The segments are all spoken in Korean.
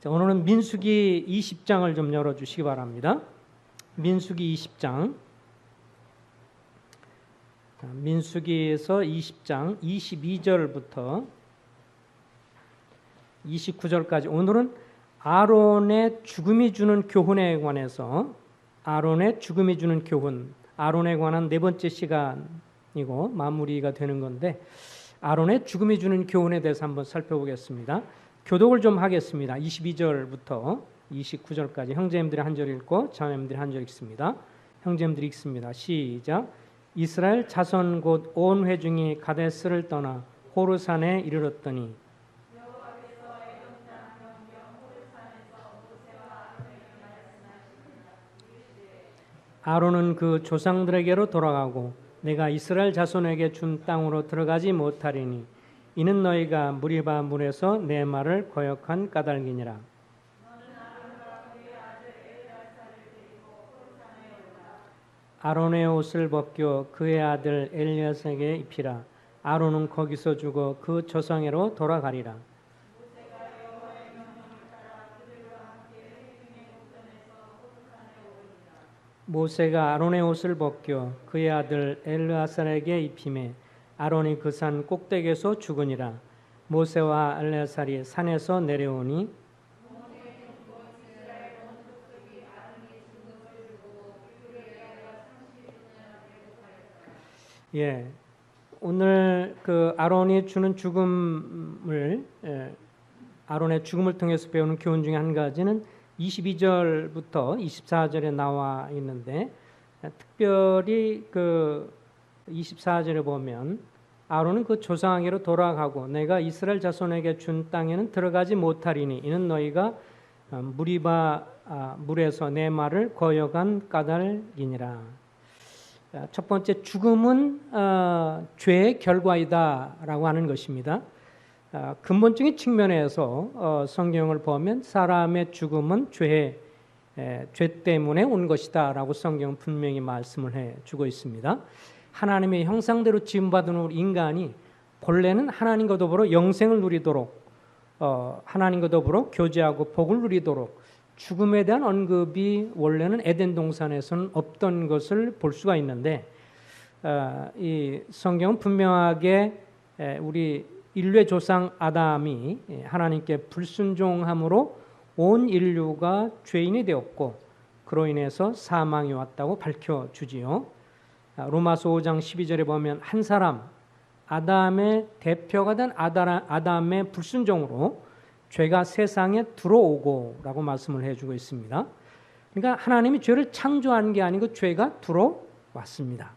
자, 오늘은 민수기 20장을 좀 열어주시기 바랍니다. 민수기 20장. 자, 민수기에서 20장 22절부터 29절까지. 오늘은 아론의 죽음이 주는 교훈에 관해서, 아론의 죽음이 주는 교훈, 아론에 관한 네 번째 시간이고 마무리가 되는 건데, 아론의 죽음이 주는 교훈에 대해서 한번 살펴보겠습니다. 교독을 좀 하겠습니다. 22절부터 29절까지 형제님들이 한 절 읽고 자매님들이 한 절 읽습니다. 형제님들이 읽습니다. 시작. 이스라엘 자손 곧 온 회중이 가데스를 떠나 호르산에 이르렀더니 아론은 그 조상들에게로 돌아가고 내가 이스라엘 자손에게 준 땅으로 들어가지 못하리니 이는 너희가 무리바 물에서 내 말을 거역한 까닭이니라. 아론의 옷을 벗겨 그의 아들 엘리아사에게 입히라. 아론은 거기서 죽어 그 조상에로 돌아가리라. 모세가 아론의 옷을 벗겨 그의 아들 엘르아살에게 입히매 아론이 그 산 꼭대기에서 죽으니라. 모세와 엘르아살이 산에서 내려오니 오늘 그 아론이 주는 죽음을 아론의 죽음을 통해서 배우는 교훈 중에 한 가지는 22절부터 24절에 나와 있는데, 특별히 그 24절에 보면 아론은 그 조상에게로 돌아가고 내가 이스라엘 자손에게 준 땅에는 들어가지 못하리니 이는 너희가 무리바 물에서 내 말을 거역한 까닭이니라. 첫 번째, 죽음은 죄의 결과이다라고 하는 것입니다. 근본적인 측면에서 성경을 보면 사람의 죽음은 죄 때문에 온 것이다라고 성경은 분명히 말씀을 해주고 있습니다. 하나님의 형상대로 지음받은 우리 인간이 본래는 하나님과 더불어 영생을 누리도록, 하나님과 더불어 교제하고 복을 누리도록 죽음에 대한 언급이 원래는 에덴 동산에서는 없던 것을 볼 수가 있는데, 이 성경은 분명하게 우리 인류의 조상 아담이 하나님께 불순종함으로 온 인류가 죄인이 되었고 그로 인해서 사망이 왔다고 밝혀주지요. 로마서 5장 12절에 보면 한 사람 아담의 대표가 된 아담의 불순종으로 죄가 세상에 들어오고 라고 말씀을 해주고 있습니다. 그러니까 하나님이 죄를 창조한 게 아니고 죄가 들어왔습니다.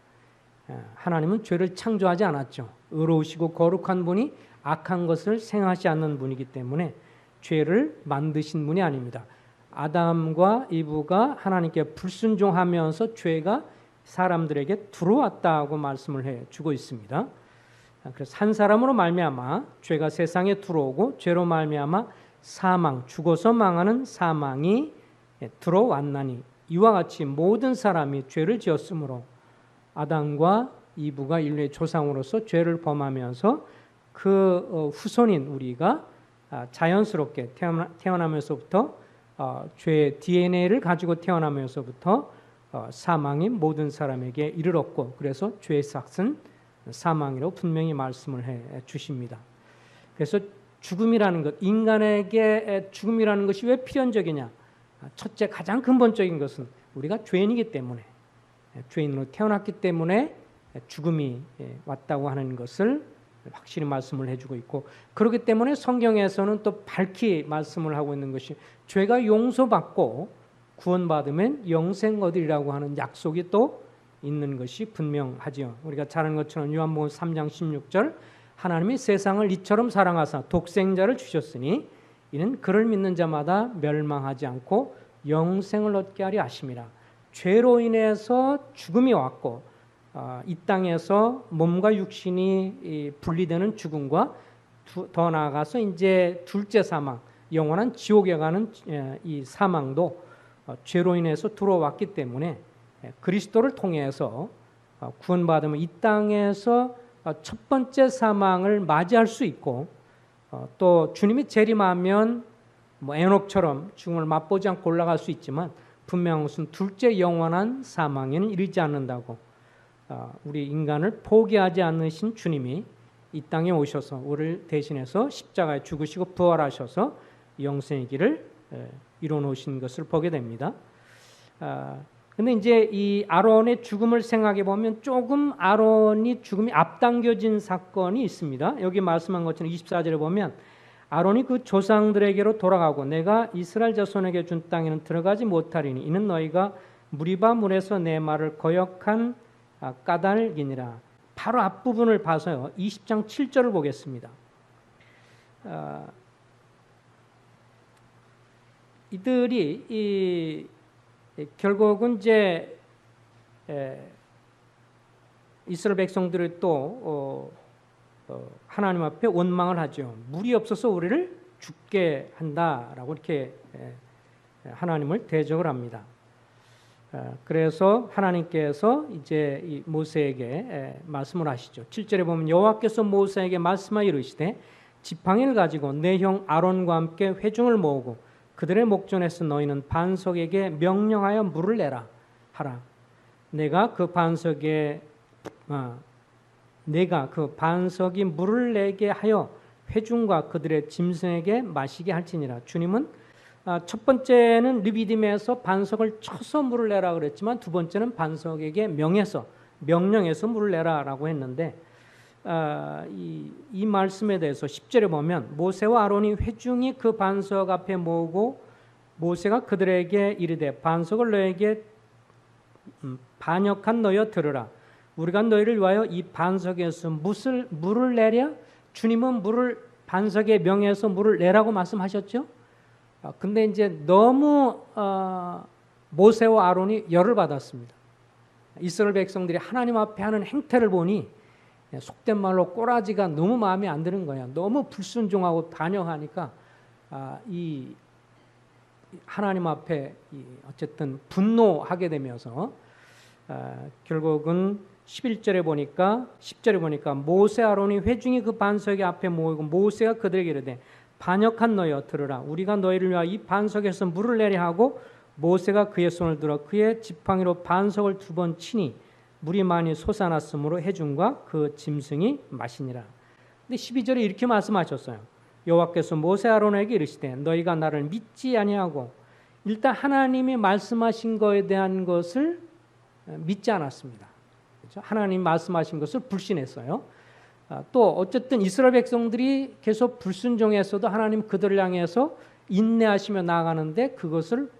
하나님은 죄를 창조하지 않았죠. 의로우시고 거룩한 분이 악한 것을 생각하지 않는 분이기 때문에 죄를 만드신 분이 아닙니다. 아담과 이브가 하나님께 불순종하면서 죄가 사람들에게 들어왔다고 말씀을 해주고 있습니다. 그래서 한 사람으로 말미암아 죄가 세상에 들어오고 죄로 말미암아 사망, 죽어서 망하는 사망이 들어왔나니 이와 같이 모든 사람이 죄를 지었으므로 아담과 이브가 인류의 조상으로서 죄를 범하면서 그 후손인 우리가 자연스럽게 태어나면서부터 죄의 DNA를 가지고 태어나면서부터 사망이 모든 사람에게 이르렀고 그래서 죄의 삭은 사망이라고 분명히 말씀을 해 주십니다. 그래서 죽음이라는 것, 인간에게 죽음이라는 것이 왜 필연적이냐? 첫째, 가장 근본적인 것은 우리가 죄인이기 때문에, 죄인으로 태어났기 때문에 죽음이 왔다고 하는 것을 확실히 말씀을 해주고 있고, 그렇기 때문에 성경에서는 또 밝히 말씀을 하고 있는 것이 죄가 용서받고 구원받으면 영생 얻으리라고 하는 약속이 또 있는 것이 분명하지요. 우리가 잘 아는 것처럼 요한복음 3장 16절 하나님이 세상을 이처럼 사랑하사 독생자를 주셨으니 이는 그를 믿는 자마다 멸망하지 않고 영생을 얻게 하려 하심이라. 죄로 인해서 죽음이 왔고 이 땅에서 몸과 육신이 분리되는 죽음과 더 나아가서 이제 둘째 사망, 영원한 지옥에 가는 이 사망도 죄로 인해서 들어왔기 때문에 그리스도를 통해서 구원받으면 이 땅에서 첫 번째 사망을 맞이할 수 있고 또 주님이 재림하면 뭐 에녹처럼 죽음을 맛보지 않고 올라갈 수 있지만 분명 무슨 둘째 영원한 사망에는 이르지 않는다고 우리 인간을 포기하지 않으신 주님이 이 땅에 오셔서 우리를 대신해서 십자가에 죽으시고 부활하셔서 영생의 길을 이뤄 놓으신 것을 보게 됩니다. 근데 이제 이 아론의 죽음을 생각해 보면 조금 아론이 죽음이 앞당겨진 사건이 있습니다. 여기 말씀한 것처럼 24절에 보면 아론이 그 조상들에게로 돌아가고 내가 이스라엘 자손에게 준 땅에는 들어가지 못하리니 이는 너희가 무리바 물에서 내 말을 거역한 까닭이니라. 바로 앞부분을 봐서요. 20장 7절을 보겠습니다. 이들이 결국은 이제 이스라엘 백성들이 또 하나님 앞에 원망을 하죠. 물이 없어서 우리를 죽게 한다라고 이렇게 하나님을 대적을 합니다. 그래서 하나님께서 이제 이 모세에게 말씀을 하시죠. 7절에 보면 여호와께서 모세에게 말씀하여 이르시되 지팡이를 가지고 내 형 아론과 함께 회중을 모으고 그들의 목전에서 너희는 반석에게 명령하여 물을 내라 하라. 내가 그 반석이 물을 내게 하여 회중과 그들의 짐승에게 마시게 할지니라. 주님은 첫 번째는 르비딤에서 반석을 쳐서 물을 내라 그랬지만 두 번째는 반석에게 명령해서 물을 내라라고 했는데 이 말씀에 대해서 10절에 보면 모세와 아론이 회중이 그 반석 앞에 모으고 모세가 그들에게 이르되 반석을 너에게 반역한 너여 들으라. 우리가 너희를 위하여 이 반석에서 물을 내랴? 주님은 반석에 명해서 물을 내라고 말씀하셨죠. 근데 이제 너무 모세와 아론이 열을 받았습니다. 이스라엘 백성들이 하나님 앞에 하는 행태를 보니 속된 말로 꼬라지가 너무 마음에 안 드는 거야. 너무 불순종하고 반역하니까 이 하나님 앞에 어쨌든 분노하게 되면서 결국은 11절에 보니까 10절에 보니까 모세 아론이 회중이 그 반석의 앞에 모이고 모세가 그들에게 이르되 반역한 너여 들으라. 우리가 너희를 위하여 이 반석에서 물을 내려 하고 모세가 그의 손을 들어 그의 지팡이로 반석을 2번 치니 물이 많이 솟아났으므로 회중과 그 짐승이 마시니라. 근데 12절에 이렇게 말씀하셨어요. 여호와께서 모세 아론에게 이르시되 너희가 나를 믿지 아니하고 일단 하나님이 말씀하신 것에 대한 것을 믿지 않았습니다. 그렇죠? 하나님 말씀하신 것을 불신했어요. 또 어쨌든 이스라엘 백성들이 계속 불순종했어도 하나님 그들을 향해서 인내하시며 나아가는데 그것을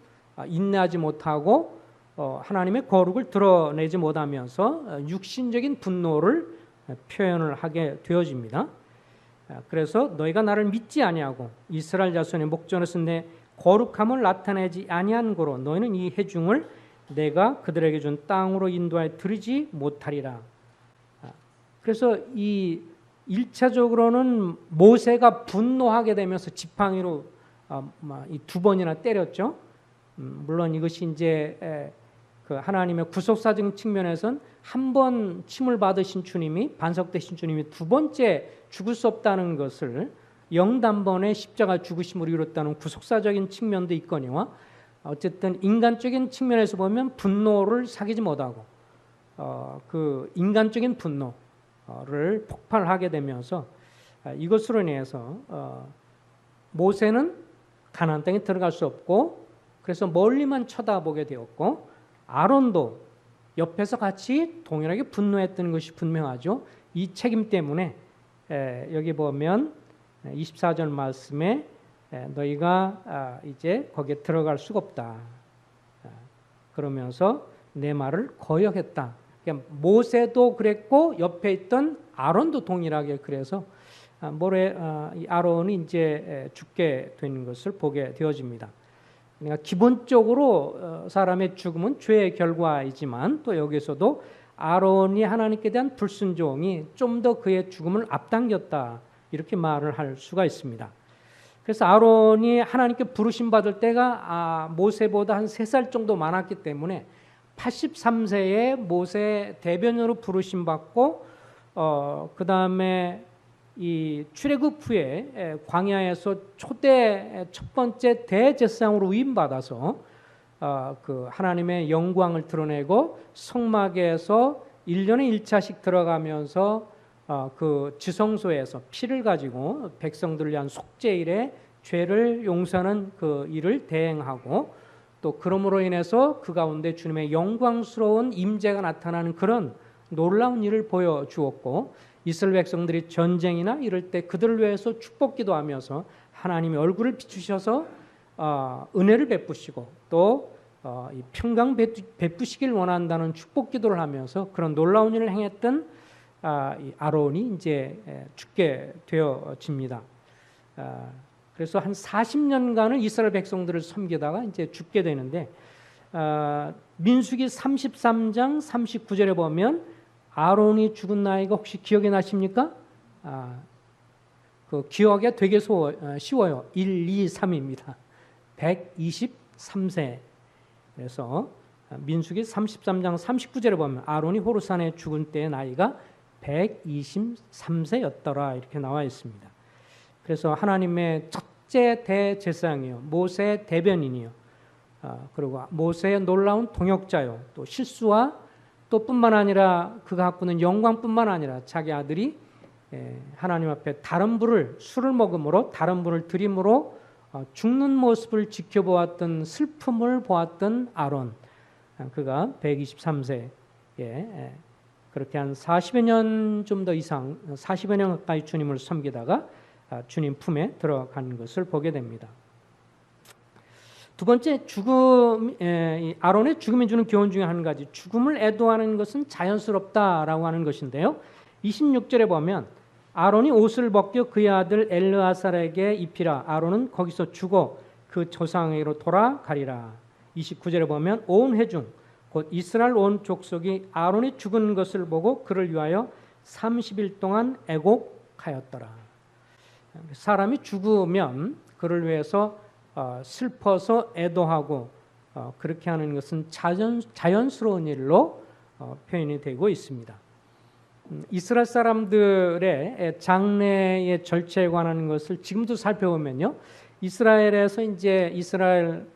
인내하지 못하고 하나님의 거룩을 드러내지 못하면서 육신적인 분노를 표현을 하게 되어집니다. 그래서 너희가 나를 믿지 아니하고 이스라엘 자손의 목전에서 내 거룩함을 나타내지 아니한 고로 너희는 이 회중을 내가 그들에게 준 땅으로 인도하여 들이지 못하리라. 그래서 이 1차적으로는 모세가 분노하게 되면서 지팡이로 이 2번이나 때렸죠. 물론 이것이 이제 그 하나님의 구속사적인 측면에선 한 번 침을 받으신 주님이 반석 되신 주님이 2번째 죽을 수 없다는 것을 영단번에 십자가 죽으심으로 이뤘다는 구속사적인 측면도 있거니와 어쨌든 인간적인 측면에서 보면 분노를 사귀지 못하고 그 인간적인 분노를 폭발하게 되면서 이것으로 인해서 모세는 가나안 땅에 들어갈 수 없고 그래서 멀리만 쳐다보게 되었고 아론도 옆에서 같이 동일하게 분노했던 것이 분명하죠. 이 책임 때문에 여기 보면 24절 말씀에 너희가 이제 거기에 들어갈 수가 없다. 그러면서 내 말을 거역했다. 그러니까 모세도 그랬고 옆에 있던 아론도 동일하게 그래서 아론이 이제 죽게 되는 것을 보게 되어집니다. 그러니까 기본적으로 사람의 죽음은 죄의 결과이지만 또 여기서도 아론이 하나님께 대한 불순종이 좀 더 그의 죽음을 앞당겼다. 이렇게 말을 할 수가 있습니다. 그래서 아론이 하나님께 부르심 받을 때가 모세보다 한 3살 정도 많았기 때문에 83세에 모세 대변으로 부르심 받고 그 다음에 이 출애굽 후에 광야에서 초대 첫 번째 대제사장으로 위임받아서 그 하나님의 영광을 드러내고 성막에서 1년에 1차씩 들어가면서 그 지성소에서 피를 가지고 백성들을 위한 속죄일에 죄를 용서하는 그 일을 대행하고 또 그러므로 인해서 그 가운데 주님의 영광스러운 임재가 나타나는 그런 놀라운 일을 보여주었고 이스라엘 백성들이 전쟁이나 이럴 때 그들을 위해서 축복기도하면서 하나님의 얼굴을 비추셔서 은혜를 베푸시고 또 평강 베푸시길 원한다는 축복기도를 하면서 그런 놀라운 일을 행했던 이 아론이 이제 죽게 되어집니다. 그래서 한 40년간을 이스라엘 백성들을 섬기다가 이제 죽게 되는데 민수기 33장 39절에 보면 아론이 죽은 나이가 혹시 기억이 나십니까? 그 기억이 되게 쉬워요. 1, 2, 3입니다. 123세. 그래서 민수기 33장 39절에 보면 아론이 호르산에 죽은 때의 나이가 123세였더라 이렇게 나와 있습니다. 그래서 하나님의 첫째 대제사장이요, 모세의 대변인이요, 그리고 모세의 놀라운 동역자요, 또 실수와 또 뿐만 아니라 그가 갖고 있는 영광뿐만 아니라 자기 아들이 하나님 앞에 술을 먹음으로 다른 분을 드림으로 죽는 모습을 지켜보았던 슬픔을 보았던 아론, 그가 123세에 그렇게 한 40여 년 좀 더 이상 40여 년 가까이 주님을 섬기다가 주님 품에 들어가는 것을 보게 됩니다. 두 번째, 아론의 죽음이 주는 교훈 중에 한 가지, 죽음을 애도하는 것은 자연스럽다라고 하는 것인데요. 26절에 보면 아론이 옷을 벗겨 그의 아들 엘르아살에게 입히라. 아론은 거기서 죽어 그 조상에게로 돌아가리라. 29절에 보면 온 회중 곧 이스라엘 온 족속이 아론이 죽은 것을 보고 그를 위하여 30일 동안 애곡하였더라. 사람이 죽으면 그를 위해서 슬퍼서 애도하고 그렇게 하는 것은 자연스러운 일로 표현이 되고 있습니다. 이스라엘 사람들의 장례의 절차에 관한 것을 지금도 살펴보면요, 이스라엘에서 이제 이스라엘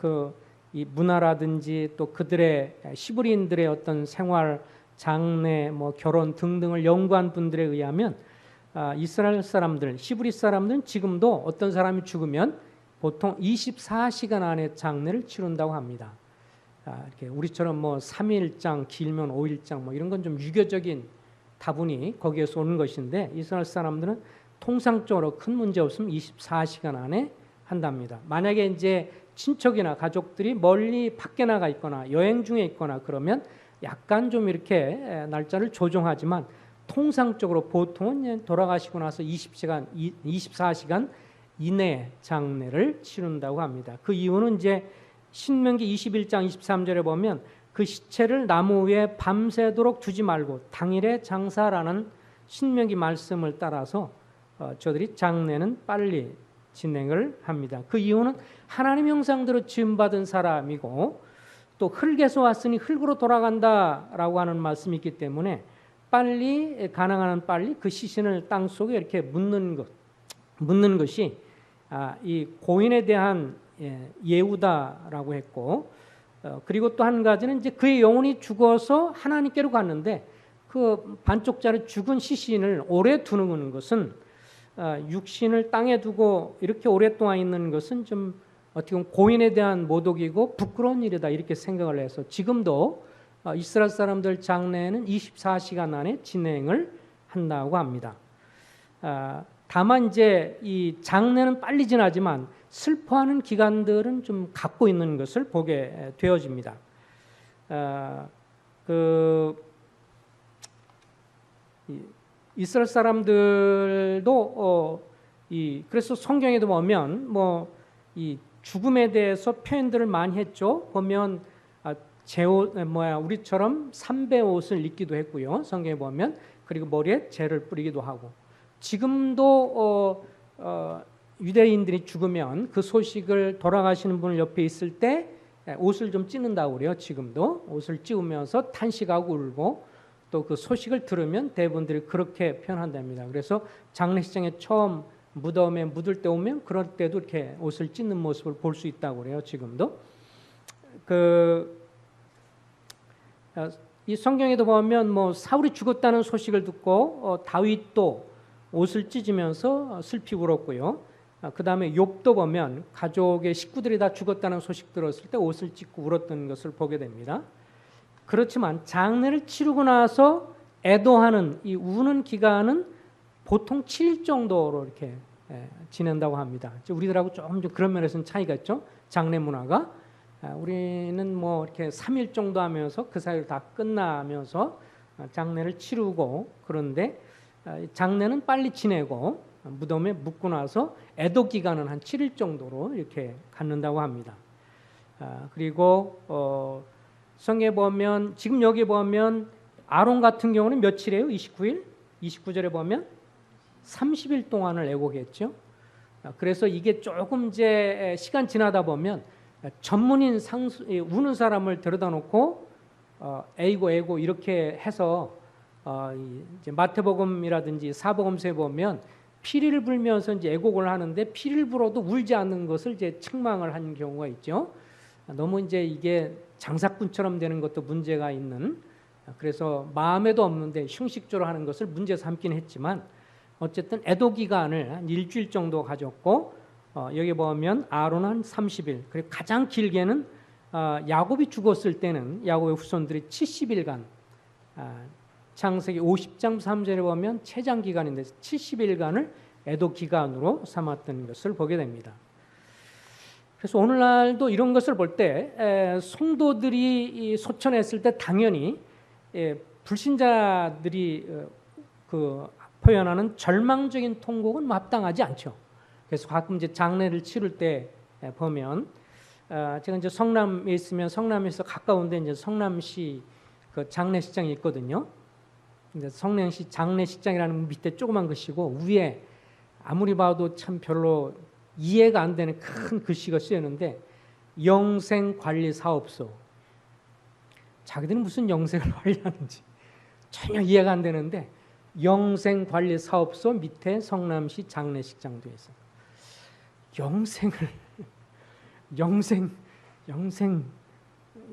이 문화라든지 또 그들의 시브리인들의 어떤 생활, 장례, 결혼 등등을 연구한 분들에 의하면 이스라엘 사람들, 시브리 사람들은 지금도 어떤 사람이 죽으면 보통 24시간 안에 장례를 치른다고 합니다. 이렇게 우리처럼 3일장, 길면 5일장 이런 건 좀 유교적인 다분히 거기에서 오는 것인데 이스라엘 사람들은 통상적으로 큰 문제 없으면 24시간 안에 한답니다. 만약에 이제 친척이나 가족들이 멀리 밖에 나가 있거나 여행 중에 있거나 그러면 약간 좀 이렇게 날짜를 조정하지만 통상적으로 보통은 돌아가시고 나서 24시간 이내에 장례를 치른다고 합니다. 그 이유는 이제 신명기 21장 23절에 보면 그 시체를 나무 위에 밤새도록 두지 말고 당일에 장사라는 신명기 말씀을 따라서 저들이 장례는 빨리 진행을 합니다. 그 이유는 하나님 형상대로 지음받은 사람이고 또 흙에서 왔으니 흙으로 돌아간다라고 하는 말씀이 있기 때문에 빨리 가능한 한 빨리 그 시신을 땅 속에 이렇게 묻는 것이 이 고인에 대한 예우다라고 했고 그리고 또 한 가지는 이제 그의 영혼이 죽어서 하나님께로 갔는데 그 반쪽짜리 죽은 시신을 오래 두는 것은 육신을 땅에 두고 이렇게 오랫동안 있는 것은 좀 어떻게 보면 고인에 대한 모독이고 부끄러운 일이다 이렇게 생각을 해서 지금도 이스라엘 사람들 장례는 24시간 안에 진행을 한다고 합니다. 다만 이제 이 장례는 빨리 지나지만 슬퍼하는 기간들은 좀 갖고 있는 것을 보게 되어집니다. 이스라엘 사람들도 그래서 성경에도 보면 이 죽음에 대해서 표현들을 많이 했죠. 보면 우리처럼 삼배 옷을 입기도 했고요. 성경에 보면 그리고 머리에 재를 뿌리기도 하고 지금도 유대인들이 죽으면 그 소식을 돌아가시는 분을 옆에 있을 때 옷을 좀 찢는다고 그래요. 지금도 옷을 찢으면서 탄식하고 울고 또 그 소식을 들으면 대부분들이 그렇게 표현한답니다. 그래서 장례식장에 처음 무덤에 묻을 때 오면 그럴 때도 이렇게 옷을 찢는 모습을 볼 수 있다고 그래요. 지금도 이 성경에도 보면 뭐 사울이 죽었다는 소식을 듣고 다윗도 옷을 찢으면서 슬피 울었고요. 그 다음에 욥도 보면 가족의 식구들이 다 죽었다는 소식 들었을 때 옷을 찢고 울었던 것을 보게 됩니다. 그렇지만 장례를 치르고 나서 애도하는 이 우는 기간은 보통 7일 정도로 이렇게 지낸다고 합니다. 우리들하고 좀 그런 면에서는 차이가 있죠. 장례 문화가 우리는 뭐 이렇게 3일 정도 하면서 그 사이를 다 끝나면서 장례를 치르고, 그런데 장례는 빨리 지내고 무덤에 묻고 나서 애도 기간은 한 7일 정도로 이렇게 갖는다고 합니다. 그리고 성경에 보면 지금 여기 보면 아론 같은 경우는 며칠이에요? 29일? 29절에 보면 30일 동안을 애고겠죠. 그래서 이게 조금 이제 시간 지나다 보면 전문인 우는 사람을 데려다 놓고 애고 애고 이렇게 해서 이제 마태복음이라든지 사복음서에 보면 피리를 불면서 이제 애곡을 하는데 피리를 불어도 울지 않는 것을 이제 책망을 한 경우가 있죠. 너무 이제 이게 장사꾼처럼 되는 것도 문제가 있는, 그래서 마음에도 없는데 형식적으로 하는 것을 문제 삼긴 했지만 어쨌든 애도 기간을 한 일주일 정도 가졌고, 여기 보면 아론은 한 30일, 그리고 가장 길게는 야곱이 죽었을 때는 야곱의 후손들이 70일간, 창세기 50장 3절에 보면 최장 기간인데 70일간을 애도 기간으로 삼았던 것을 보게 됩니다. 그래서 오늘날도 이런 것을 볼 때 성도들이 소천했을 때 당연히 불신자들이 표현하는 절망적인 통곡은 마땅하지 않죠. 그래서 가끔 이제 장례를 치를 때 보면 제가 이제 성남에 있으면 성남에서 가까운데 이제 성남시 그 장례식장이 있거든요. 근데 성남시 장례식장이라는 밑에 조그만 글씨고 위에 아무리 봐도 참 별로 이해가 안 되는 큰 글씨가 쓰였는데 영생관리사업소. 자기들은 무슨 영생을 관리하는지 전혀 이해가 안 되는데 영생관리사업소 밑에 성남시 장례식장도 있어.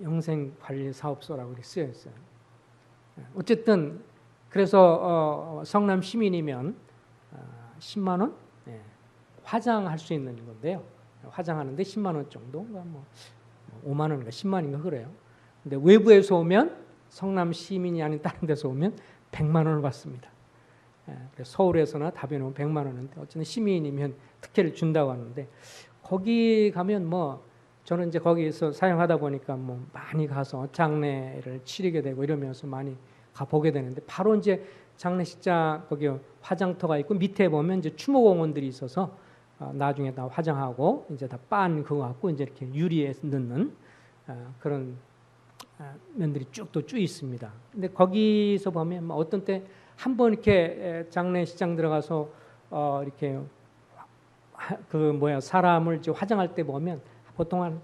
영생관리사업소라고 이렇게 쓰여 있어요. 어쨌든 그래서 성남 시민이면 10만 원 화장할 수 있는 건데요. 화장하는데 10만 원 정도인가 뭐 5만 원인가 10만 원인가 그래요. 근데 외부에서 오면 성남 시민이 아닌 다른 데서 오면 100만 원을 받습니다. 서울에서나 답변에 오면 100만 원인데 어쨌든 시민이면 특혜를 준다고 하는데 거기 가면 뭐 저는 이제 거기서 사용하다 보니까 뭐 많이 가서 장례를 치르게 되고 이러면서 많이 가 보게 되는데 바로 이제 장례식장 거기 화장터가 있고 밑에 보면 이제 추모공원들이 있어서 나중에 다 화장하고 이제 다 빤 그거 갖고 이제 이렇게 유리에 넣는 그런 면들이 쭉 있습니다. 근데 거기서 보면 어떤 때 한번 이렇게 장례식장 들어가서 이렇게 사람을 이제 화장할 때 보면 보통 한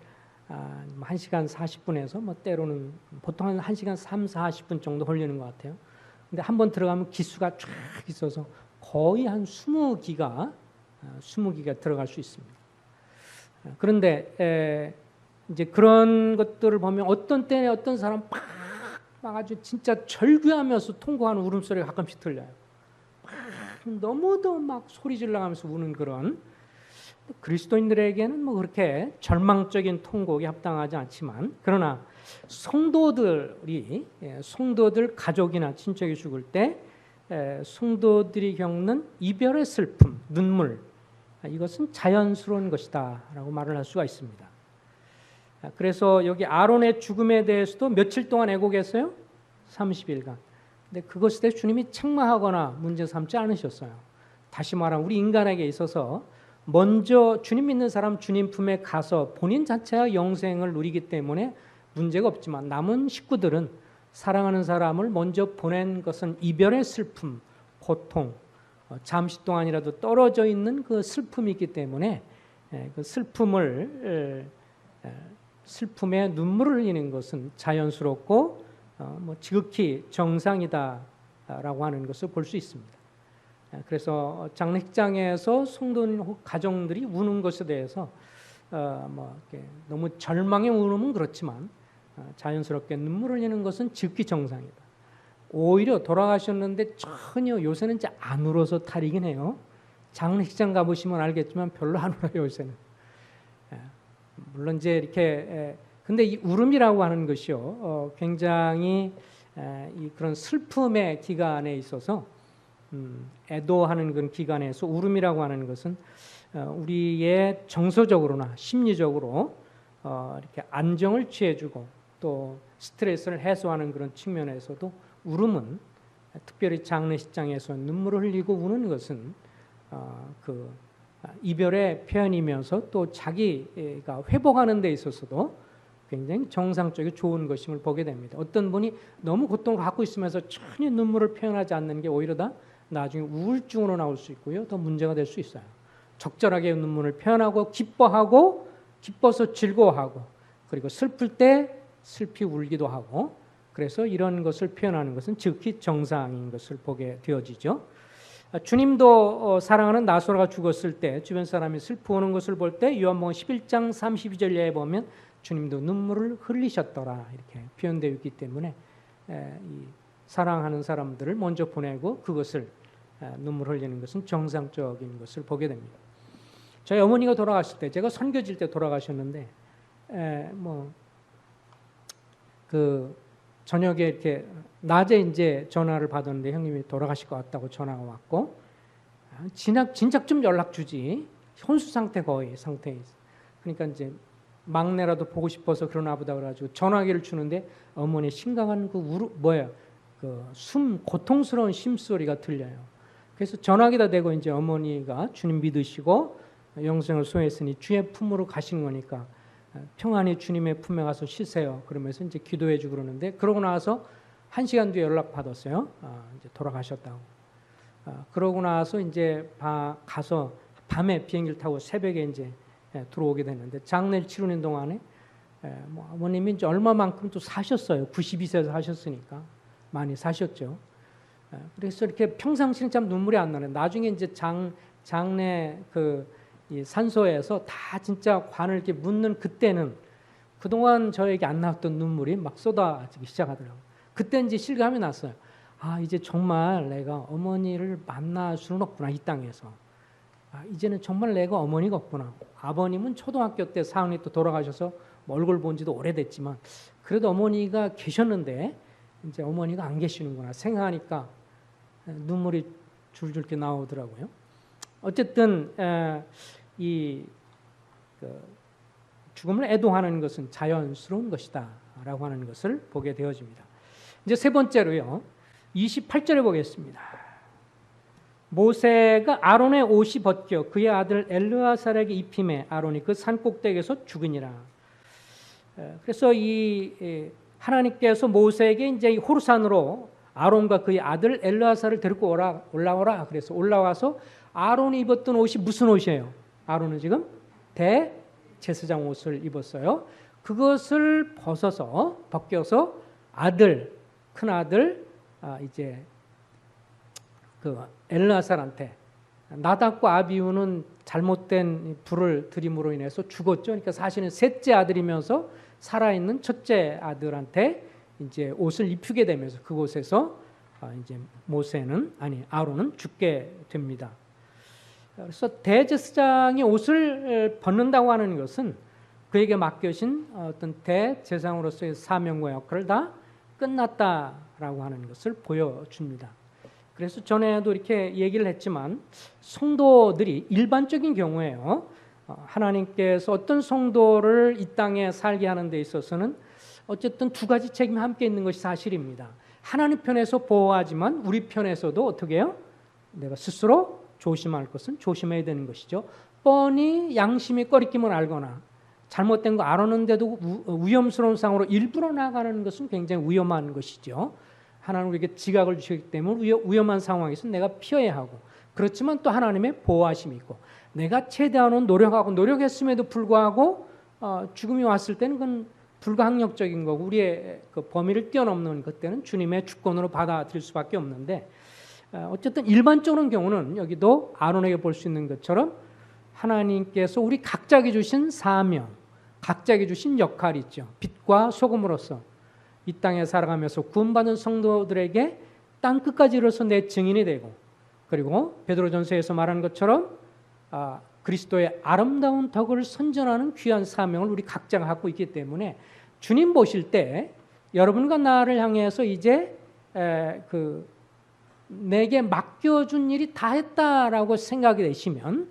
1시간 40분에서 뭐 때로는 보통 한 1시간 40분 정도 걸리는 것 같아요. 근데 한번 들어가면 기수가 쫙 있어서 거의 한 20기가 들어갈 수 있습니다. 그런데 이제 그런 것들을 보면 어떤 때에 어떤 사람 막 아주 진짜 절규하면서 통곡하는 울음소리가 가끔씩 들려요. 너무도 막 소리 질러가면서 우는 그런, 그리스도인들에게는 뭐 그렇게 절망적인 통곡이 합당하지 않지만, 그러나 성도들 가족이나 친척이 죽을 때 성도들이 겪는 이별의 슬픔, 눈물, 이것은 자연스러운 것이다라고 말을 할 수가 있습니다. 그래서 여기 아론의 죽음에 대해서도 며칠 동안 애곡했어요? 30일간. 근데 그것에 대해 주님이 책망하거나 문제 삼지 않으셨어요. 다시 말하면 우리 인간에게 있어서 먼저 주님 믿는 사람 주님 품에 가서 본인 자체가 영생을 누리기 때문에 문제가 없지만 남은 식구들은 사랑하는 사람을 먼저 보낸 것은 이별의 슬픔, 고통, 잠시 동안이라도 떨어져 있는 그 슬픔이 있기 때문에 그 슬픔에 눈물을 흘리는 것은 자연스럽고 뭐 지극히 정상이다라고 하는 것을 볼 수 있습니다. 그래서 장례식장에서 성도님 가정들이 우는 것에 대해서 뭐 이렇게 너무 절망의 울음은 그렇지만 자연스럽게 눈물을 흘리는 것은 지극히 정상이다. 오히려 돌아가셨는데 전혀 요새는 이제 안 울어서 탈이긴 해요. 장례식장 가보시면 알겠지만 별로 안 울어요 요새는. 물론 이제 이렇게 근데 이 울음이라고 하는 것이요 굉장히 이 그런 슬픔의 기간에 있어서 애도하는 그런 기간에서 울음이라고 하는 것은 우리의 정서적으로나 심리적으로 이렇게 안정을 취해주고 또 스트레스를 해소하는 그런 측면에서도 울음은 특별히 장례식장에서 눈물을 흘리고 우는 것은 그 이별의 표현이면서 또 자기가 회복하는 데 있어서도 굉장히 정상적이고 좋은 것임을 보게 됩니다. 어떤 분이 너무 고통을 갖고 있으면서 전혀 눈물을 표현하지 않는 게 오히려 다 나중에 우울증으로 나올 수 있고요. 더 문제가 될 수 있어요. 적절하게 눈물을 표현하고 기뻐하고 기뻐서 즐거워하고 그리고 슬플 때 슬피 울기도 하고 그래서 이런 것을 표현하는 것은 지극히 정상인 것을 보게 되어지죠. 주님도 사랑하는 나사로가 죽었을 때 주변 사람이 슬퍼하는 것을 볼 때 요한복음 11장 32절에 보면 주님도 눈물을 흘리셨더라 이렇게 표현되어 있기 때문에 이 사랑하는 사람들을 먼저 보내고 그것을 눈물 흘리는 것은 정상적인 것을 보게 됩니다. 저희 어머니가 돌아가실 때 제가 선교질 때 돌아가셨는데 뭐 그 저녁에 이렇게 낮에 이제 전화를 받았는데 형님이 돌아가실 것 같다고 전화가 왔고 진작 좀 연락 주지 혼수 상태 거의 상태에 있어. 그러니까 이제 막내라도 보고 싶어서 그러나 보다 그래가지고 전화기를 주는데 어머니 심각한 그 고통스러운 심소리가 들려요. 그래서 전화기다 대고 이제 어머니가 주님 믿으시고 영생을 소했으니 주의 품으로 가시는 거니까 평안히 주님의 품에 가서 쉬세요. 그러면서 이제 기도해주고 그러는데 그러고 나서 1시간 뒤에 연락 받았어요. 이제 돌아가셨다고. 그러고 나서 이제 가서 밤에 비행기를 타고 새벽에 이제 들어오게 됐는데 장례를 치르는 동안에 뭐 어머님이 이제 얼마만큼 또 사셨어요. 92세에서 하셨으니까 많이 사셨죠. 그래서 이렇게 평상시는 참 눈물이 안 나네. 나중에 이제 장례 이 산소에서 다 진짜 관을 이렇게 묻는 그때는 그동안 저에게 안 나왔던 눈물이 막 쏟아지기 시작하더라고요. 그때 이제 실감이 났어요. 이제 정말 내가 어머니를 만날 수는 없구나 이 땅에서. 이제는 정말 내가 어머니가 없구나. 아버님은 초등학교 때 사은이 또 돌아가셔서 얼굴 본 지도 오래됐지만 그래도 어머니가 계셨는데 이제 어머니가 안 계시는구나 생각하니까 눈물이 줄줄 이렇게 나오더라고요. 어쨌든 죽음을 애도하는 것은 자연스러운 것이다라고 하는 것을 보게 되어집니다. 이제 세 번째로요. 28절에 보겠습니다. 모세가 아론의 옷이 벗겨 그의 아들 엘르아살에게 입힘에 아론이 그 산꼭대기에서 죽으니라. 그래서 이 하나님께서 모세에게 이제 호르산으로 아론과 그의 아들 엘르아살을 데리고 올라오라. 그래서 올라와서 아론이 입었던 옷이 무슨 옷이에요? 아론은 지금 대제사장 옷을 입었어요. 그것을 벗겨서 큰 아들 이제 그 엘르아살한테 나답과 아비후는 잘못된 불을 들임으로 인해서 죽었죠. 그러니까 사실은 셋째 아들이면서 살아있는 첫째 아들한테 이제 옷을 입히게 되면서 그곳에서 이제 아론은 죽게 됩니다. 그래서 대제사장이 옷을 벗는다고 하는 것은 그에게 맡겨진 어떤 대제사장으로서의 사명과 역할을 다 끝났다라고 하는 것을 보여줍니다. 그래서 전에도 이렇게 얘기를 했지만 성도들이 일반적인 경우에요. 하나님께서 어떤 성도를 이 땅에 살게 하는 데 있어서는 어쨌든 두 가지 책임이 함께 있는 것이 사실입니다. 하나님 편에서 보호하지만 우리 편에서도 어떻게 해요? 내가 스스로 조심할 것은 조심해야 되는 것이죠. 뻔히 양심이 꺼리낌을 알거나 잘못된 거 알았는데도 위험스러운 상황으로 일부러 나가는 것은 굉장히 위험한 것이죠. 하나님 우리에게 지각을 주셨기 때문에 위험한 상황에서 내가 피해야 하고 그렇지만 또 하나님의 보호하심이 있고 내가 최대한은 노력했음에도 불구하고 죽음이 왔을 때는 그건 불가항력적인 거고 우리의 그 범위를 뛰어넘는 것들은 주님의 주권으로 받아들일 수밖에 없는데 어쨌든 일반적인 경우는 여기도 아론에게 볼 수 있는 것처럼 하나님께서 우리 각자에게 주신 사명, 각자에게 주신 역할이 있죠. 빛과 소금으로서 이 땅에 살아가면서 구원받은 성도들에게 땅 끝까지 이르러서 내 증인이 되고 그리고 베드로전서에서 말한 것처럼 그리스도의 아름다운 덕을 선전하는 귀한 사명을 우리 각자가 갖고 있기 때문에 주님 보실 때 여러분과 나를 향해서 이제 내게 맡겨준 일이 다 했다라고 생각이 되시면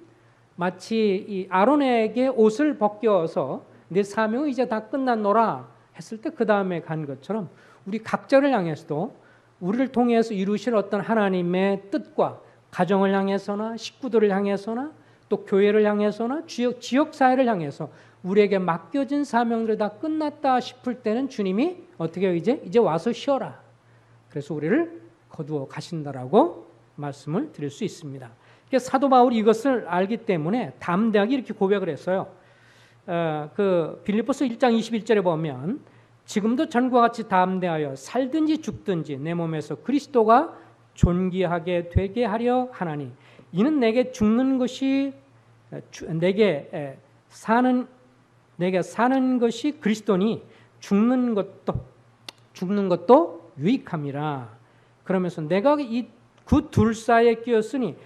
마치 이 아론에게 옷을 벗겨서 내 사명이 이제 다 끝났노라 했을 때 그 다음에 간 것처럼 우리 각자를 향해서도 우리를 통해서 이루실 어떤 하나님의 뜻과 가정을 향해서나 식구들을 향해서나 또 교회를 향해서나 지역사회를 향해서 우리에게 맡겨진 사명들이 다 끝났다 싶을 때는 주님이 어떻게 해요? 이제 와서 쉬어라. 그래서 우리를 거두어 가신다라고 말씀을 드릴 수 있습니다. 사도 바울이 이것을 알기 때문에 담대하게 이렇게 고백을 했어요. 그 빌립보서 1장 21절에 보면 지금도 전과 같이 담대하여 살든지 죽든지 내 몸에서 그리스도가 존귀하게 되게 하려 하나니 이는 내게 죽는 것이 내게 사는 것이 그리스도니 죽는 것도 유익함이라. 그러면서 내가 그 둘 사이에 끼었으니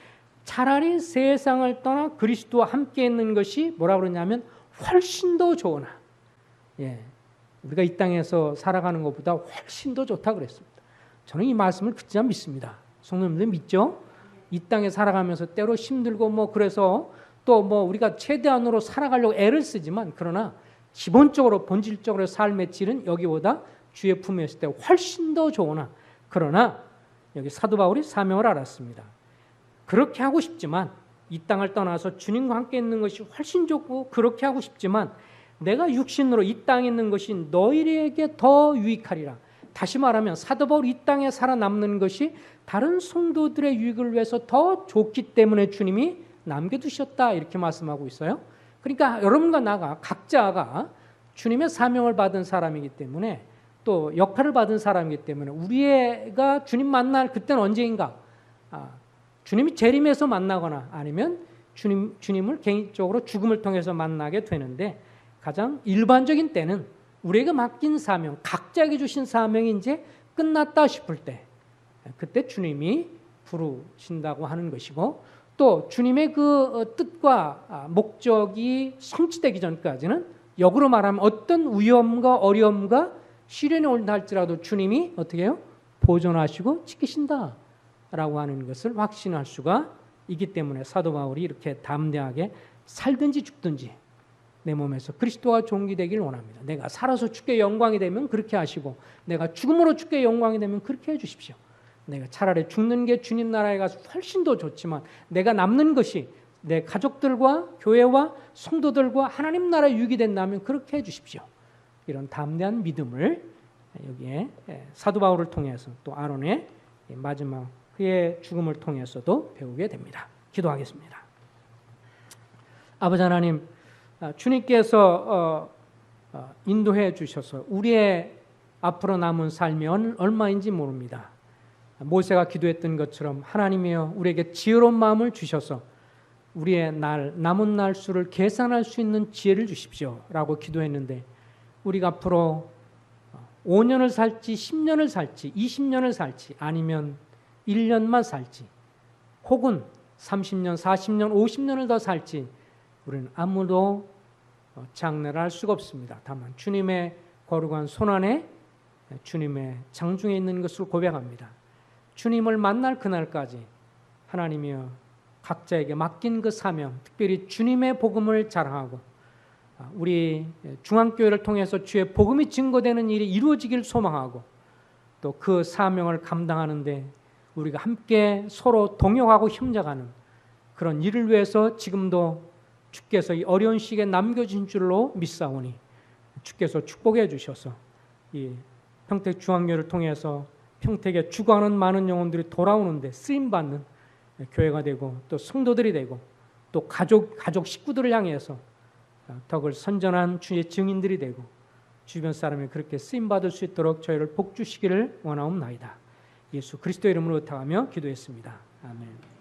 차라리 세상을 떠나 그리스도와 함께 있는 것이 뭐라 그러냐면 훨씬 더 좋으나. 우리가 이 땅에서 살아가는 것보다 훨씬 더 좋다 그랬습니다. 저는 이 말씀을 진짜 믿습니다. 성도님들 믿죠? 이 땅에 살아가면서 때로 힘들고 그래서 또 우리가 최대한으로 살아가려고 애를 쓰지만 그러나 기본적으로 본질적으로 삶의 질은 여기보다 주의 품에 있을 때 훨씬 더 좋으나 그러나 여기 사도 바울이 사명을 알았습니다. 그렇게 하고 싶지만 이 땅을 떠나서 주님과 함께 있는 것이 훨씬 좋고 그렇게 하고 싶지만 내가 육신으로 이 땅에 있는 것이 너희에게 더 유익하리라. 다시 말하면 사도 바울이 이 땅에 살아남는 것이 다른 성도들의 유익을 위해서 더 좋기 때문에 주님이 남겨두셨다 이렇게 말씀하고 있어요. 그러니까 여러분과 나가 각자가 주님의 사명을 받은 사람이기 때문에 또 역할을 받은 사람이기 때문에 우리가 주님 만날 그때는 언제인가? 주님이 재림에서 만나거나 아니면 주님을 개인적으로 죽음을 통해서 만나게 되는데 가장 일반적인 때는 우리에게 맡긴 사명, 각자에게 주신 사명이 이제 끝났다 싶을 때 그때 주님이 부르신다고 하는 것이고 또 주님의 그 뜻과 목적이 성취되기 전까지는 역으로 말하면 어떤 위험과 어려움과 시련이 온다 할지라도 주님이 어떻게 해요? 보존하시고 지키신다라고 하는 것을 확신할 수가 있기 때문에 사도 바울이 이렇게 담대하게 살든지 죽든지 내 몸에서 그리스도가 존귀되길 원합니다. 내가 살아서 주께 영광이 되면 그렇게 하시고 내가 죽음으로 주께 영광이 되면 그렇게 해주십시오. 내가 차라리 죽는 게 주님 나라에 가서 훨씬 더 좋지만 내가 남는 것이 내 가족들과 교회와 성도들과 하나님 나라에 유익이 된다면 그렇게 해주십시오. 이런 담대한 믿음을 여기에 사도 바울을 통해서 또 아론의 마지막 그의 죽음을 통해서도 배우게 됩니다. 기도하겠습니다. 아버지 하나님, 주님께서 인도해 주셔서 우리의 앞으로 남은 삶이 얼마인지 모릅니다. 모세가 기도했던 것처럼 하나님이여 우리에게 지혜로운 마음을 주셔서 우리의 남은 날 수를 계산할 수 있는 지혜를 주십시오 라고 기도했는데 우리가 앞으로 5년을 살지 10년을 살지 20년을 살지 아니면 1년만 살지 혹은 30년, 40년, 50년을 더 살지 우리는 아무도 장래를 알 수가 없습니다. 다만 주님의 거룩한 손안에 주님의 장중에 있는 것을 고백합니다. 주님을 만날 그날까지 하나님이여 각자에게 맡긴 그 사명, 특별히 주님의 복음을 자랑하고 우리 중앙교회를 통해서 주의 복음이 증거되는 일이 이루어지길 소망하고 또 그 사명을 감당하는데 우리가 함께 서로 동역하고 협력하는 그런 일을 위해서 지금도 주께서 이 어려운 시기에 남겨진 줄로 믿사오니 주께서 축복해 주셔서 이 평택 중앙교회를 통해서 평택에 죽어가는 많은 영혼들이 돌아오는데 쓰임받는 교회가 되고 또 성도들이 되고 또 가족 식구들을 향해서 덕을 선전한 주의 증인들이 되고 주변 사람이 그렇게 쓰임 받을 수 있도록 저희를 복주시기를 원하옵나이다. 예수 그리스도 이름으로 부탁하며 기도했습니다. 아멘.